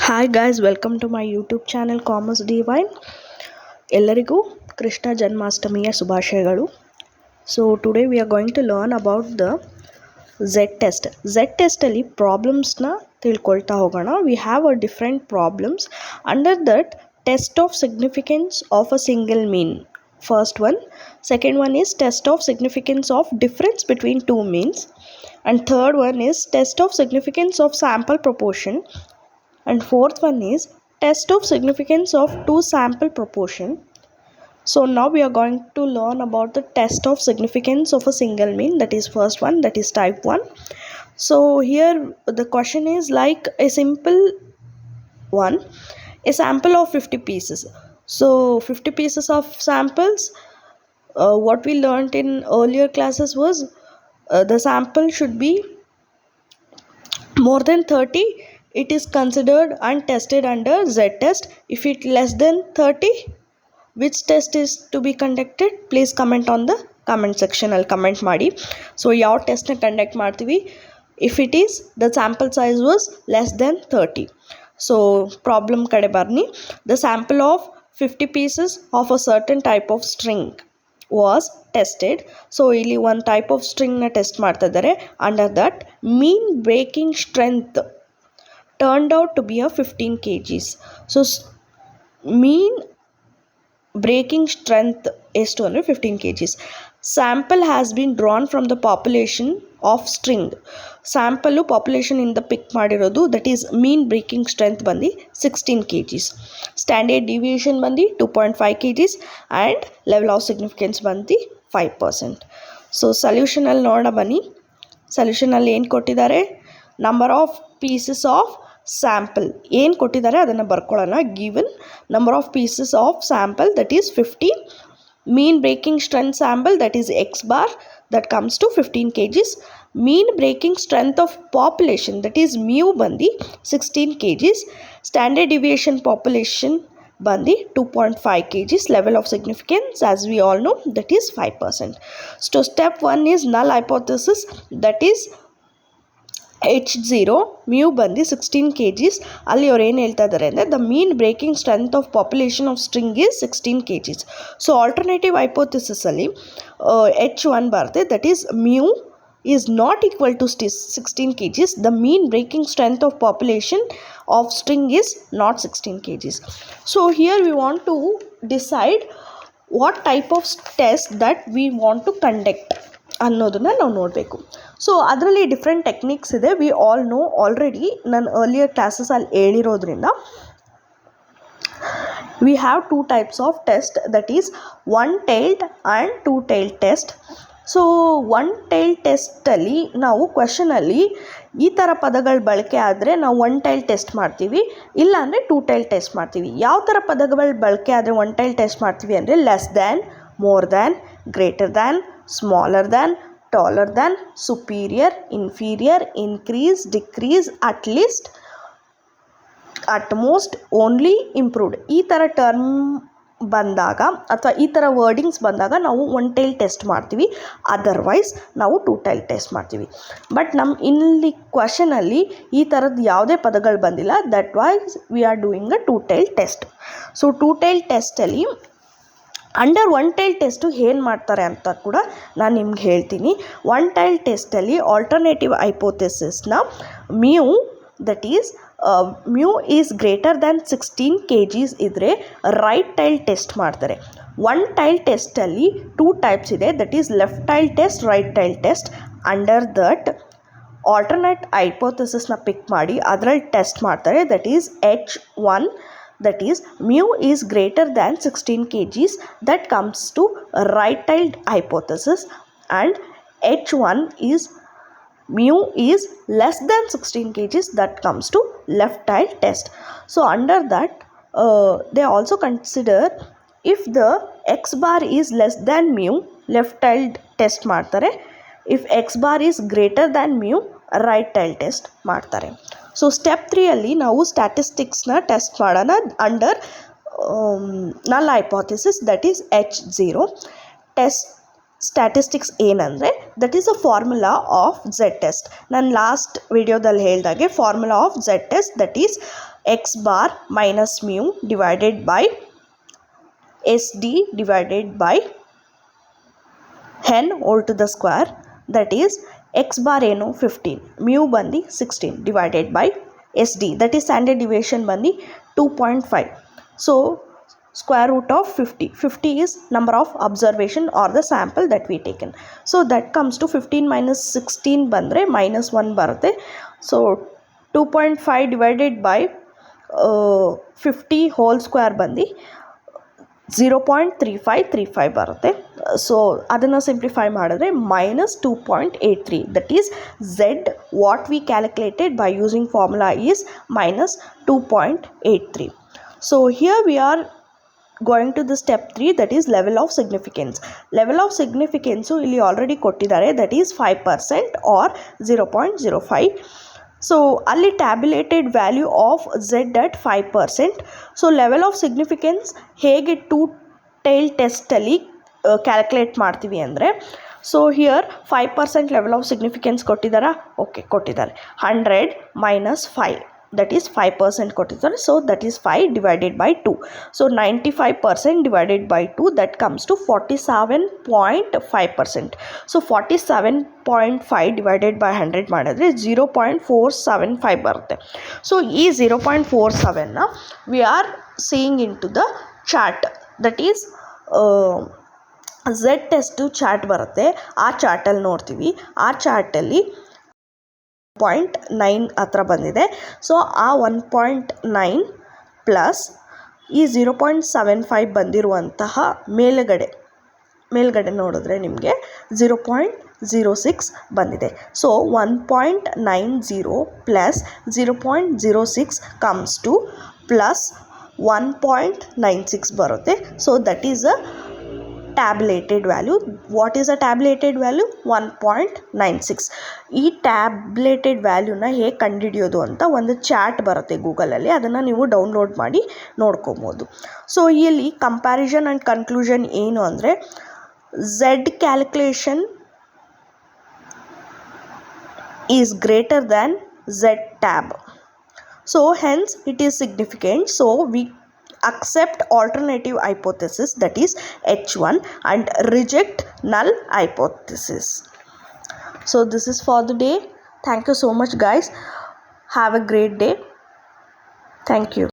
Hi guys, welcome to my YouTube channel commerce divine. ಎಲ್ಲರಿಗೂ ಕೃಷ್ಣ ಜನ್ಮಾಷ್ಟಮಿಯ ಶುಭಾಶಯಗಳು. So today we are going to learn about the Z test. Z ಟೆಸ್ಟಲ್ಲಿ ಪ್ರಾಬ್ಲಮ್ಸ್ನ ತಿಳ್ಕೊಳ್ತಾ ಹೋಗೋಣ. We have a different problems under that test of significance of a single mean. First one. Second one is test of significance of difference between two means. And third one is test of significance of sample proportion. And fourth one is test of significance of two sample proportion. So now we are going to learn about the test of significance of a single mean, that is first one, that is type 1. So here the question is like a simple one, a sample of 50 pieces. So 50 pieces of samples, what we learned in earlier classes was the sample should be more than 30. It is considered and tested under Z test. If it less than 30, which test is to be conducted? Please comment on the comment section. I'll comment ಮಾಡಿ. So ಯಾವ ಟೆಸ್ಟ್ನ conduct ಮಾಡ್ತೀವಿ if it is the sample size was less than 30. So problem ಕಡೆ ಬರ್ನಿ. The sample of 50 pieces of a certain type of string was tested. So ಇಲ್ಲಿ ಒಂದು type of ಸ್ಟ್ರಿಂಗ್ನ test ಮಾಡ್ತಾ ಇದ್ದಾರೆ. Under that mean breaking strength turned out to be a 15 kgs. So mean breaking strength is 15 kgs. Sample has been drawn from the population of string. Sample population in the pick ಮಾಡಿರೋದು, that is mean breaking strength ಬಂದು 16 kgs. Standard deviation ಬಂದು 2.5 kgs and level of significance ಬಂದು 5%. So ಸೊಲ್ಯೂಷನಲ್ಲಿ ನೋಡೋಣ ಬನ್ನಿ. ಸೊಲ್ಯೂಷನಲ್ಲಿ ಏನು ಕೊಟ್ಟಿದ್ದಾರೆ? Number of pieces of sample ಏನು ಕೊಟ್ಟಿದ್ದಾರೆ ಅದನ್ನು ಬರ್ಕೊಳ್ಳೋಣ. Given number of pieces of sample that is 50. Mean breaking strength sample that is X bar that comes to 15 kgs. Mean breaking strength of population that is mu ಬಂದು 16 kgs. Standard deviation population ಬಂದು 2.5 kgs. Level of significance as we all know that is 5%. So step 1 is null hypothesis that is H0 mu ಬಂದು 16 kgs. ಅಲ್ಲಿ ಅವ್ರು ಏನು ಹೇಳ್ತಾ ಇದ್ದಾರೆ ಅಂದರೆ the mean breaking strength of population of string is 16 kgs. So alternative ಹೈಪೋಥೆಸಿಸಲ್ಲಿ H1 ಬರುತ್ತೆ that is mu is not equal to 16 kgs. The mean breaking strength of population of string is not 16 kgs. So here we want to decide what type of test that we want to conduct ಅನ್ನೋದನ್ನು ನಾವು ನೋಡಬೇಕು. So ಅದರಲ್ಲಿ different techniques ಇದೆ. We all know already ನಾನು earlier ಕ್ಲಾಸಸಲ್ಲಿ ಹೇಳಿರೋದ್ರಿಂದ we have two types of test that is one tailed and two tailed test. So one tailed ಟೆಸ್ಟಲ್ಲಿ ನಾವು ಕ್ವೆಶನಲ್ಲಿ ಈ ಥರ ಪದಗಳು ಬಳಕೆ ಆದರೆ ನಾವು ಒನ್ ಟೈಲ್ಡ್ ಟೆಸ್ಟ್ ಮಾಡ್ತೀವಿ, ಇಲ್ಲಾಂದರೆ ಟೂ ಟೈಲ್ಡ್ ಟೆಸ್ಟ್ ಮಾಡ್ತೀವಿ. ಯಾವ ಥರ ಪದಗಳು ಬಳಕೆ ಆದರೆ ಒನ್ ಟೈಲ್ಡ್ ಟೆಸ್ಟ್ ಮಾಡ್ತೀವಿ ಅಂದರೆ less than, more than, greater than, smaller than, taller than, superior, inferior, increase, decrease, at least, at most, only, improved. ಈ ಥರ ಟರ್ಮ್ ಬಂದಾಗ ಅಥವಾ ಈ ಥರ ವರ್ಡಿಂಗ್ಸ್ ಬಂದಾಗ ನಾವು ಒನ್ ಟೈಲ್ ಟೆಸ್ಟ್ ಮಾಡ್ತೀವಿ, ಅದರ್ವೈಸ್ ನಾವು ಟೂ ಟೈಲ್ ಟೆಸ್ಟ್ ಮಾಡ್ತೀವಿ. ಬಟ್ ನಮ್ಮ ಇಲ್ಲಿ ಕ್ವಶನಲ್ಲಿ ಈ ಥರದ್ದು ಯಾವುದೇ ಪದಗಳು ಬಂದಿಲ್ಲ, that wise we are doing a two tail test. So two tail ಟೆಸ್ಟಲ್ಲಿ ಅಂಡರ್ ಒನ್ ಟೈಲ್ ಟೆಸ್ಟು ಏನು ಮಾಡ್ತಾರೆ ಅಂತ ಕೂಡ ನಾನು ನಿಮ್ಗೆ ಹೇಳ್ತೀನಿ. ಒನ್ ಟೈಲ್ ಟೆಸ್ಟಲ್ಲಿ ಆಲ್ಟರ್ನೇಟಿವ್ ಹೈಪೋಥೆಸಿಸ್ನ mu that is mu is greater than 16 kgs ಇದ್ದರೆ ರೈಟ್ ಟೈಲ್ ಟೆಸ್ಟ್ ಮಾಡ್ತಾರೆ. ಒನ್ ಟೈಲ್ ಟೆಸ್ಟಲ್ಲಿ ಟೂ ಟೈಪ್ಸ್ ಇದೆ, that is left tail test, right tail test. Under that alternate ಹೈಪೋಥೆಸಿಸ್ನ ಪಿಕ್ ಮಾಡಿ ಅದರಲ್ಲಿ ಟೆಸ್ಟ್ ಮಾಡ್ತಾರೆ, that is H1. That is mu is greater than 16 kgs, that comes to right-tiled hypothesis, and H1 is mu is less than 16 kgs, that comes to left-tiled test. So under that they also consider if the x bar is less than mu, left-tiled test ಮಾಡ್ತಾರೆ. If x bar is greater than mu, right-tiled test ಮಾಡ್ತಾರೆ. So step 3ಅಲ್ಲಿ ನಾವು ಸ್ಟ್ಯಾಟಿಸ್ಟಿಕ್ಸ್ನ test ಮಾಡೋಣ under null hypothesis that is H0. Test statistics ಏನಂದರೆ that is a formula of Z test. ನಾನು last ವಿಡಿಯೋದಲ್ಲಿ ಹೇಳಿದಾಗೆ formula of Z test that is x bar minus mu divided by SD divided by n whole to the square, that is x bar ಏನು 15, mu ಬಂದು 16 divided by SD, that is standard deviation ಬಂದು 2.5. So square root of 50. 50 is number of observation or the sample that we taken. So that comes to 15 minus 16 ಬಂದರೆ minus 1 ಬರುತ್ತೆ. So 2.5 divided by 50 whole square ಬಂದು 0.3535 ಬರುತ್ತೆ. So ಅದನ್ನು simplify ಮಾಡಿದ್ರೆ minus 2.83, that is Z what we calculated by using formula is minus 2.83. So here we are going to the step 3, that is level of significance. Level of significance ಇಲ್ಲಿ ಆಲ್ರೆಡಿ ಕೊಟ್ಟಿದ್ದಾರೆ, that is 5% or 0.05. So ಅಲ್ಲಿ tabulated value of Z at 5%. So level of significance ಹೇಗೆ 2 tail ಟೆಸ್ಟಲ್ಲಿ calculate ಮಾಡ್ತೀವಿ ಅಂದರೆ, so here 5% level of significance ಕೊಟ್ಟಿದ್ದಾರಾ? Okay, ಕೊಟ್ಟಿದ್ದಾರೆ. 100 minus 5, that is 5% ಕೊಟ್ಟಿದ್ದಾರೆ. So that is 5 divided by 2. So 95% divided by 2, that comes to 47.5%. So 47.5 divided by 100 ಮಾಡಿದ್ರೆ 0.475 ಬರುತ್ತೆ. So ಈ 0.47ನ we are seeing into the chart, that is Z test chart ಬರುತ್ತೆ. ಆ ಚಾರ್ಟಲ್ಲಿ ನೋಡ್ತೀವಿ. ಆ ಚಾರ್ಟಲ್ಲಿ 1.9 ಹತ್ರ ಬಂದಿದೆ. ಸೊ ಆ 1.9 ಪ್ಲಸ್ ಈ 0.75 ಬಂದಿರುವಂತಹ ಮೇಲ್ಗಡೆ ನೋಡಿದ್ರೆ ನಿಮಗೆ 0.06 ಬಂದಿದೆ. So 1.90 plus 0.06 comes to plus 1.96 ಬರುತ್ತೆ. So that is a tabulated value. What is a tabulated value? 1.96. ಈ ಟ್ಯಾಬ್ಯುಲೇಟೆಡ್ ವ್ಯಾಲ್ಯೂನ ಹೇಗೆ ಕಂಡುಹಿಡಿಯೋದು ಅಂತ ಒಂದು ಚಾರ್ಟ್ ಬರುತ್ತೆ ಗೂಗಲಲ್ಲಿ, ಅದನ್ನು ನೀವು ಡೌನ್ಲೋಡ್ ಮಾಡಿ ನೋಡ್ಕೊಬೋದು. ಸೊ ಇಲ್ಲಿ ಕಂಪ್ಯಾರಿಸನ್ ಆ್ಯಂಡ್ ಕನ್ಕ್ಲೂಷನ್ ಏನು ಅಂದರೆ, Z calculation is greater than Z tab. So hence it is significant. So we accept alternative hypothesis, that is H1, and reject null hypothesis. So this is for the day. Thank you so much guys. Have a great day. Thank you.